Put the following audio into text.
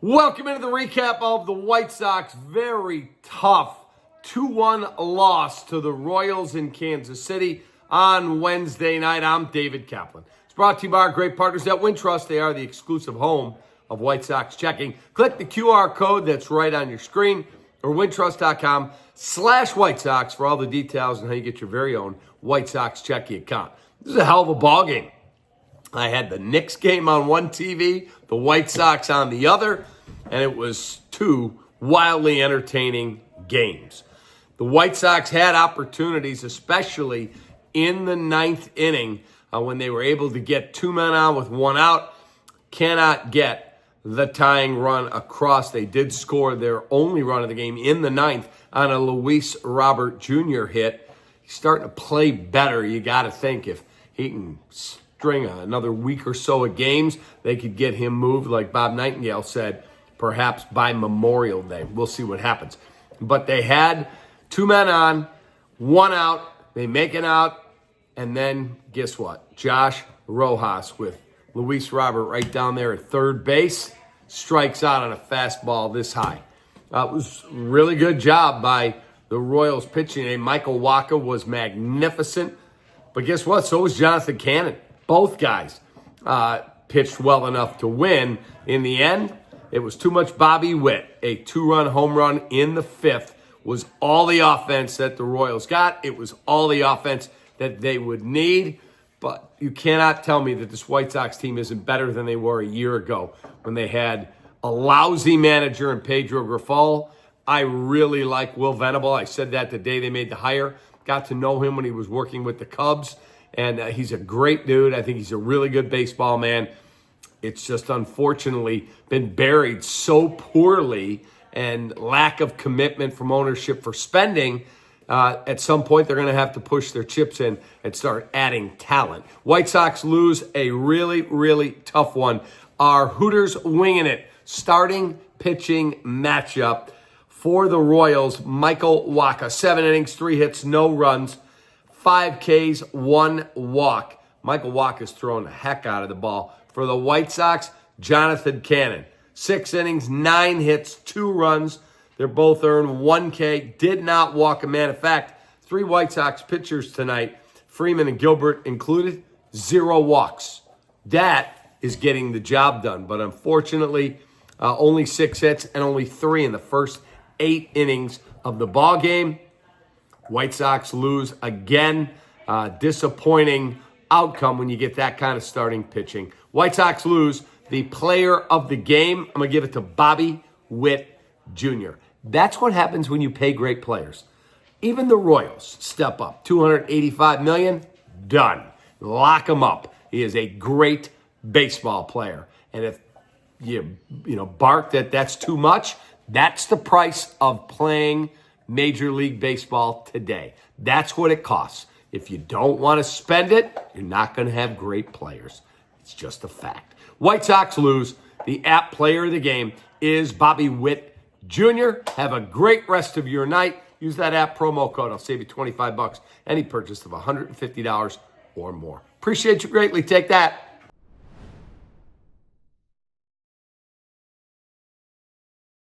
Welcome into the recap of the White Sox very tough 2-1 loss to the Royals in Kansas City on Wednesday night. I'm David Kaplan. It's brought to you by our great partners at Wintrust. They are the exclusive home of White Sox checking. Click the QR code that's right on your screen or wintrust.com/White Sox for all the details on how you get your very own White Sox checking account. This is a hell of a ball game. I had the Knicks game on one TV, the White Sox on the other, and it was two wildly entertaining games. The White Sox had opportunities, especially in the ninth inning, when they were able to get two men on with one out. Cannot get the tying run across. They did score their only run of the game in the ninth on a Luis Robert Jr. hit. He's starting to play better. You got to think if he can string another week or so of games, they could get him moved, like Bob Nightengale said, perhaps by Memorial Day. We'll see what happens. But they had two men on, one out. They make it out, and then guess what? Josh Rojas with Luis Robert right down there at third base strikes out on a fastball this high. It was a really good job by the Royals pitching. Michael Wacha was magnificent. But guess what? So was Jonathan Cannon. Both guys pitched well enough to win. In the end, it was too much Bobby Witt. A two-run home run in the fifth was all the offense that the Royals got. It was all the offense that they would need. But you cannot tell me that this White Sox team isn't better than they were a year ago when they had a lousy manager in Pedro Grifol. I really like Will Venable. I said that the day they made the hire. Got to know him when he was working with the Cubs. And he's a great dude. I think he's a really good baseball man. It's just unfortunately been buried so poorly and lack of commitment from ownership for spending. At some point, they're going to have to push their chips in and start adding talent. White Sox lose a really, really tough one. Our Hooters winging it. Starting pitching matchup for the Royals, Michael Wacha. 7 innings, 3 hits, no runs. 5 Ks, 1 walk. Michael Wacha's throwing the heck out of the ball. For the White Sox, Jonathan Cannon. 6 innings, 9 hits, 2 runs. They're both earned 1 K. Did not walk a man. In fact, 3 White Sox pitchers tonight, Freeman and Gilbert included, 0 walks. That is getting the job done. But unfortunately, only 6 hits and only 3 in the first 8 innings of the ball game. White Sox lose again. Disappointing outcome when you get that kind of starting pitching. White Sox lose. The player of the game, I'm going to give it to Bobby Witt Jr. That's what happens when you pay great players. Even the Royals step up. $285 million, done. Lock him up. He is a great baseball player. And if you bark that that's too much, that's the price of playing Major League Baseball today. That's what it costs. If you don't want to spend it, you're not going to have great players. It's just a fact. White Sox lose. The app player of the game is Bobby Witt Jr. Have a great rest of your night. Use that app promo code. I'll save you $25. Any purchase of $150 or more. Appreciate you greatly. Take that.